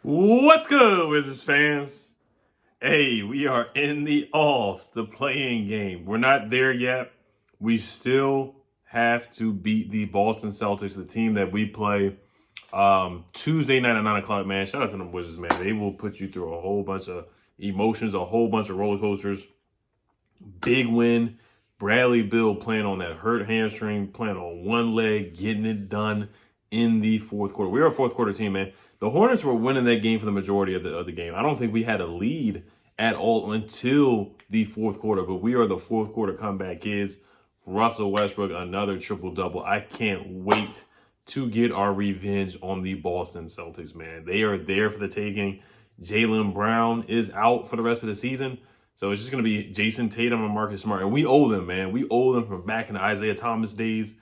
What's good, Wizards fans? Hey, we are in the offs, the playing game. We're not there yet. We still have to beat the Boston Celtics, the team that we play Tuesday night at 9 o'clock, man. Shout out to them Wizards, man. They will put you through a whole bunch of emotions, a whole bunch of roller coasters. Big win. Bradley Beal playing on that hurt hamstring, playing on one leg, getting it done in the fourth quarter. We're a fourth quarter team, man. The Hornets were winning that game for the majority of the game. I don't think we had a lead at all until the fourth quarter, but we are the fourth quarter comeback kids. Russell Westbrook, another triple double. I can't wait to get our revenge on the Boston Celtics, man. They are there for the taking. Jaylen Brown is out for the rest of the season. So it's just going to be Jason Tatum and Marcus Smart. And we owe them, man. We owe them from back in the Isaiah Thomas days.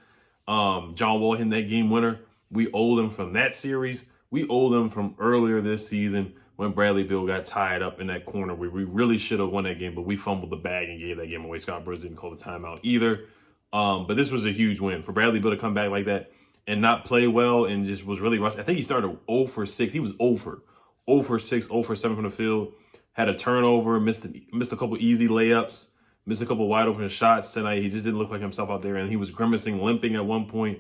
John Wall hitting that game winner. We owe them from that series. We owe them from earlier this season when Bradley Beal got tied up in that corner where we really should have won that game, but we fumbled the bag and gave that game away. Scott Brooks didn't call the timeout either. But this was a huge win for Bradley Beal to come back like that and not play well and just was really rusty. I think he started 0 for 6. He was 0 for 6, 0 for 7 from the field. Had a turnover, missed a couple easy layups, missed a couple wide open shots tonight. He just didn't look like himself out there, and he was grimacing, limping at one point.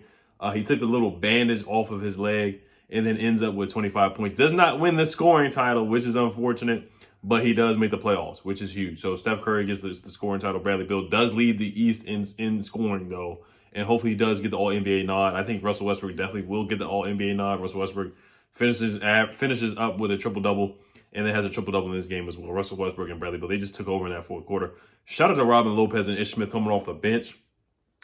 He took the little bandage off of his leg and then ends up with 25 points. Does not win the scoring title, which is unfortunate, but he does make the playoffs, which is huge. So Steph Curry gets the scoring title. Bradley Beal does lead the East in scoring, though, and hopefully he does get the All-NBA nod. I think Russell Westbrook definitely will get the All-NBA nod. Russell Westbrook finishes up with a triple-double. And it has a triple-double in this game as well. Russell Westbrook and Bradley Beal, they just took over in that fourth quarter. Shout out to Robin Lopez and Ish Smith coming off the bench.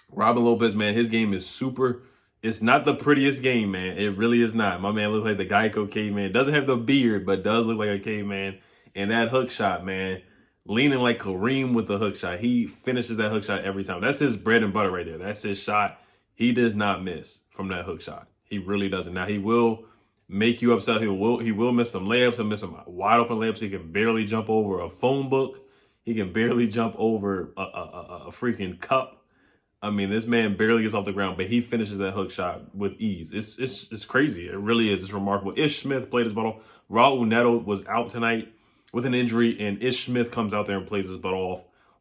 Robin Lopez, man, his game is super. It's not the prettiest game, man. It really is not. My man looks like the Geico caveman. Doesn't have the beard, but does look like a caveman. And that hook shot, man, leaning like Kareem with the hook shot. He finishes that hook shot every time. That's his bread and butter right there. That's his shot. He does not miss from that hook shot. He really doesn't. Now, he will make you upset. He will miss some layups. He'll miss some wide open layups. He can barely jump over a phone book. He can barely jump over a freaking cup. I mean, this man barely gets off the ground, but he finishes that hook shot with ease. It's crazy. It really is. It's remarkable. Ish Smith played his butt off. Raul Neto was out tonight with an injury, and Ish Smith comes out there and plays his butt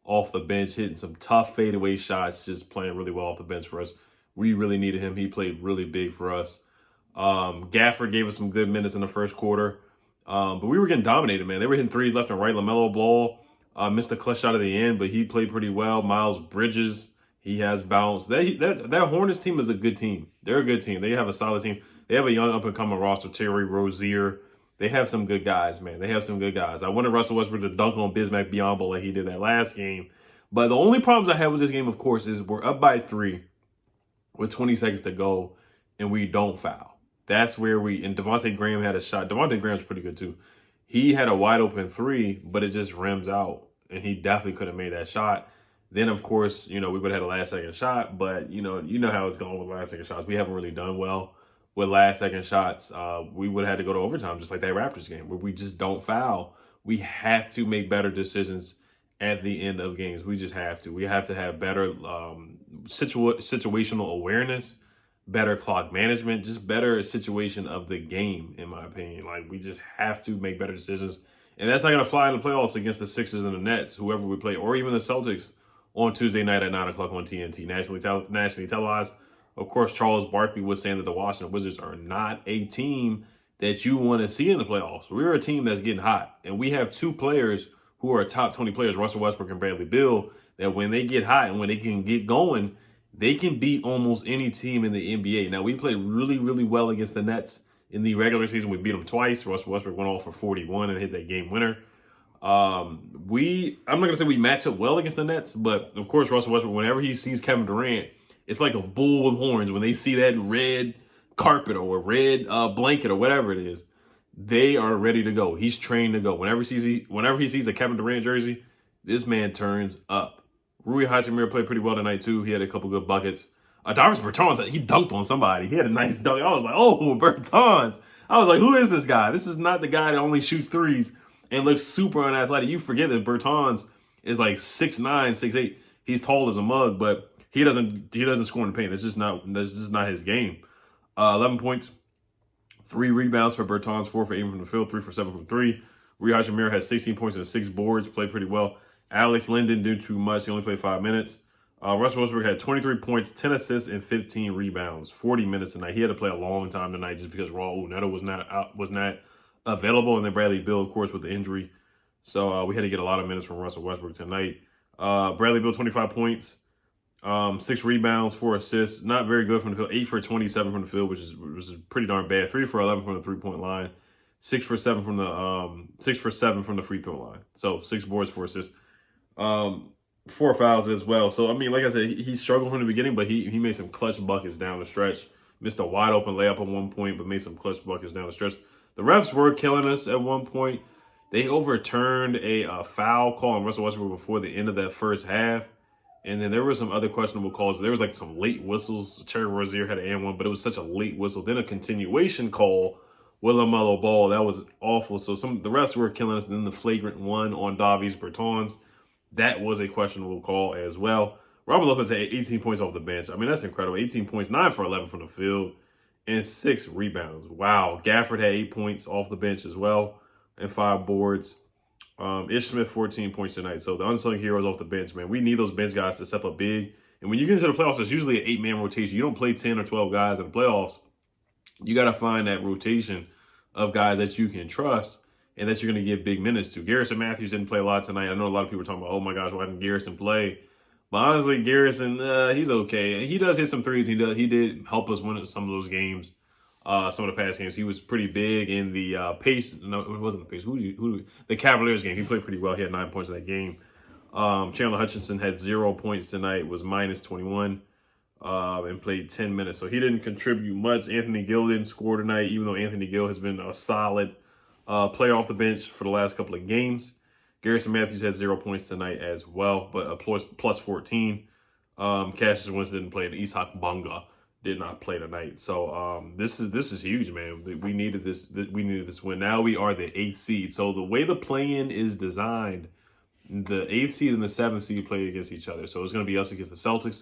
off the bench, hitting some tough fadeaway shots, just playing really well off the bench for us. We really needed him. He played really big for us. Gafford gave us some good minutes in the first quarter. But we were getting dominated, man. They were hitting threes left and right. LaMelo Ball missed a clutch shot at the end, but he played pretty well. Miles Bridges, he has bounced. That Hornets team is a good team. They're a good team. They have a solid team. They have a young up-and-coming roster, Terry Rozier. They have some good guys, man. They have some good guys. I wanted Russell Westbrook to dunk on Bismack Biyombo like he did that last game. But the only problems I have with this game, of course, is we're up by 3 with 20 seconds to go, and we don't foul. That's where and Devontae Graham had a shot. Devontae Graham's pretty good too. He had a wide open 3, but it just rims out, and he definitely could have made that shot. Then, of course, we would have had a last second shot, but you know how it's going with last second shots. We haven't really done well with last second shots. We would have had to go to overtime, just like that Raptors game where we just don't foul. We have to make better decisions at the end of games. We just have to. We have to have better situational awareness, better clock management, just better situation of the game, in my opinion. Like, we just have to make better decisions. And that's not going to fly in the playoffs against the Sixers and the Nets, whoever we play, or even the Celtics on Tuesday night at 9 o'clock on TNT, nationally televised. Of course, Charles Barkley was saying that the Washington Wizards are not a team that you want to see in the playoffs. We're a team that's getting hot. And we have 2 players who are top 20 players, Russell Westbrook and Bradley Beal, that when they get hot and when they can get going, they can beat almost any team in the NBA. Now, we played really, really well against the Nets in the regular season. We beat them twice. Russell Westbrook went off for 41 and hit that game winner. I'm not going to say we match up well against the Nets, but, of course, Russell Westbrook, whenever he sees Kevin Durant, it's like a bull with horns. When they see that red carpet or red blanket or whatever it is, they are ready to go. He's trained to go. Whenever he sees a Kevin Durant jersey, this man turns up. Rui Hachimura played pretty well tonight, too. He had a couple good buckets. Davis Bertans, he dunked on somebody. He had a nice dunk. I was like, oh, Bertans. I was like, who is this guy? This is not the guy that only shoots threes and looks super unathletic. You forget that Bertans is like 6'9", 6'8". He's tall as a mug, but he doesn't score in the paint. That's just not his game. 11 points, 3 rebounds for Bertans, 4 for 8 from the field, 3 for 7 from 3. Rui Hachimura had 16 points and 6 boards, played pretty well. Alex Len didn't do too much. He only played 5 minutes. Russell Westbrook had 23 points, 10 assists, and 15 rebounds. 40 minutes tonight. He had to play a long time tonight just because Raul Neto was not available, and then Bradley Beal, of course, with the injury. So we had to get a lot of minutes from Russell Westbrook tonight. Bradley Beal, 25 points, 6 rebounds, 4 assists. Not very good from the field. 8 for 27 from the field, which is pretty darn bad. 3 for 11 from the 3-point line. 6 for 7 from the free throw line. So 6 boards, 4 assists. 4 fouls as well. So, I mean, like I said, he struggled from the beginning, but he made some clutch buckets down the stretch. Missed a wide open layup at one point, but made some clutch buckets down the stretch. The refs were killing us at one point. They overturned a foul call on Russell Westbrook before the end of that first half. And then there were some other questionable calls. There was like some late whistles. Terry Rozier had an and one, but it was such a late whistle. Then a continuation call with LaMelo Ball. That was awful. So the refs were killing us. Then the flagrant one on Davies Bertans. That was a questionable call as well. Robert Lopez had 18 points off the bench. I mean, that's incredible. 18 points, 9 for 11 from the field, and 6 rebounds. Wow. Gafford had 8 points off the bench as well, and 5 boards. Ish Smith, 14 points tonight. So the unsung heroes off the bench, man. We need those bench guys to step up big. And when you get into the playoffs, it's usually an 8-man rotation. You don't play 10 or 12 guys in the playoffs. You got to find that rotation of guys that you can trust and that you're going to give big minutes to. Garrison Matthews didn't play a lot tonight. I know a lot of people are talking about, oh my gosh, why didn't Garrison play? But honestly, Garrison, he's okay. He does hit some threes. He did help us win some of those games, some of the past games. He was pretty big in the Pace. No, it wasn't the Pace. The Cavaliers game. He played pretty well. He had 9 points in that game. Chandler Hutchinson had 0 points tonight, was minus 21, and played 10 minutes. So he didn't contribute much. Anthony Gill didn't score tonight, even though Anthony Gill has been a solid player off the bench for the last couple of games. Garrison Matthews had 0 points tonight as well, but a plus 14. Cassius Winston didn't play, and Isak Bonga did not play tonight. So this is huge, man. We needed this. We needed this win. Now we are the 8th seed. So the way the play-in is designed, the 8th seed and the 7th seed play against each other. So it's going to be us against the Celtics,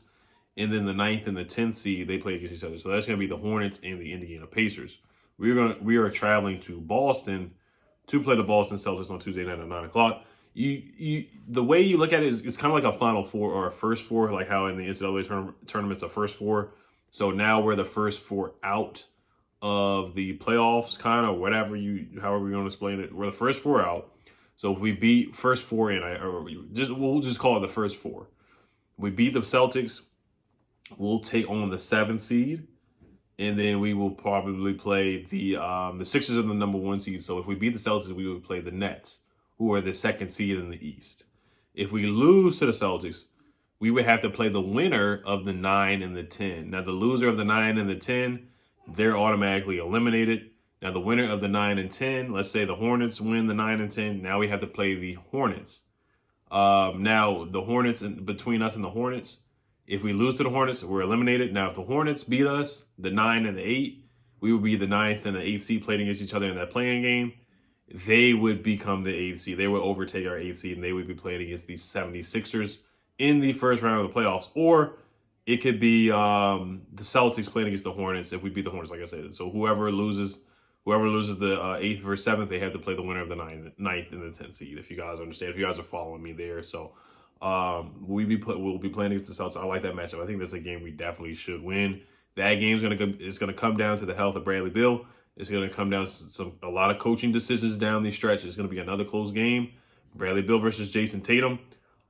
and then the 9th and the 10th seed they play against each other. So that's going to be the Hornets and the Indiana Pacers. We are traveling to Boston to play the Boston Celtics on Tuesday night at 9 o'clock. The way you look at it is it's kind of like a Final Four or a First Four, like how in the NCAA tournament's a First Four. So now we're the first 4 out of the playoffs, kind of however you want to explain it. We're the first 4 out. So if we beat first 4 in, we'll just call it the first 4. We beat the Celtics, we'll take on the 7th seed. And then we will probably play the Sixers are the number 1 seed. So if we beat the Celtics, we would play the Nets, who are the 2nd seed in the East. If we lose to the Celtics, we would have to play the winner of the 9 and the 10. Now, the loser of the 9 and the 10, they're automatically eliminated. Now, the winner of the 9 and 10, let's say the Hornets win the 9 and 10. Now we have to play the Hornets. Now, the Hornets, between us and the Hornets, if we lose to the Hornets, we're eliminated. Now, if the Hornets beat us, the 9 and the 8, we would be the 9th and the 8th seed playing against each other in that playing game. They would become the 8th seed. They would overtake our 8th seed, and they would be playing against the 76ers in the first round of the playoffs. Or it could be the Celtics playing against the Hornets if we beat the Hornets, like I said. So whoever loses the 8th versus 7th, they have to play the winner of the 9th and the 10th seed, if you guys understand, if you guys are following me there. So we'll be playing against the Celtics. I like that matchup. I think that's a game we definitely should win. That game's gonna come down to the health of Bradley Beal. It's gonna come down to a lot of coaching decisions down the stretch. It's gonna be another close game. Bradley Beal versus Jason Tatum.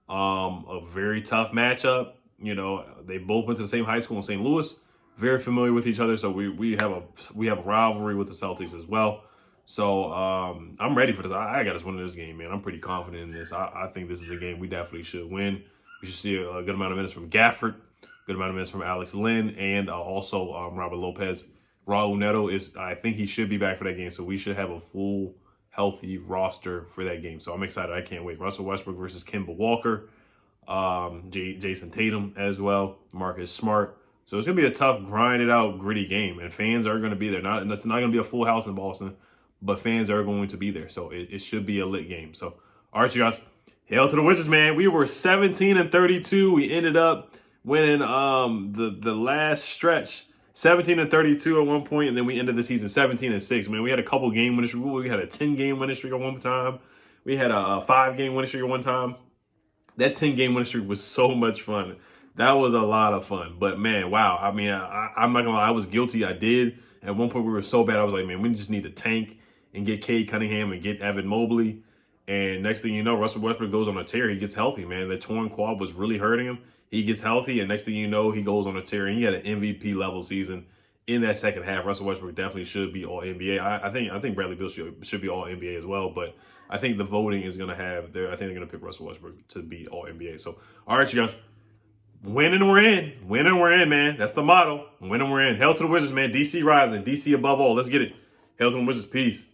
A very tough matchup. You know, they both went to the same high school in St. Louis. Very familiar with each other. So we have a rivalry with the Celtics as well. So I'm ready for this. I got us winning this game, man. I'm pretty confident in this. I think this is a game we definitely should win. We should see a good amount of minutes from Gafford, good amount of minutes from Alex Len, and also Robert Lopez. Raul Neto I think he should be back for that game. So we should have a full, healthy roster for that game. So I'm excited. I can't wait. Russell Westbrook versus Kemba Walker, Jason Tatum as well, Marcus Smart. So it's going to be a tough, grinded out, gritty game. And fans are going to be there. It's not going to be a full house in Boston, but fans are going to be there. So it should be a lit game. So, all right, you guys. Hail to the Wizards, man. We were 17-32. We ended up winning the last stretch 17-32 at one point, and then we ended the season 17-6. Man, we had a couple game winning streak. We had a 10-game winning streak at one time. We had a 5-game winning streak at one time. That 10-game winning streak was so much fun. That was a lot of fun. But man, wow. I mean, I'm not gonna lie, I was guilty. I did. At one point, we were so bad. I was like, man, we just need to tank and get Cade Cunningham and get Evan Mobley. And next thing you know, Russell Westbrook goes on a tear. He gets healthy, man. The torn quad was really hurting him. He gets healthy, and next thing you know, he goes on a tear. And he had an MVP level season in that second half. Russell Westbrook definitely should be all NBA. I think Bradley Beal should be all NBA as well. But I think the voting is going to have I think they're going to pick Russell Westbrook to be all NBA. So, all right, you guys. Win and we're in. Win and we're in, man. That's the motto. Win and we're in. Hail to the Wizards, man. DC rising. DC above all. Let's get it. Hail to the Wizards. Peace.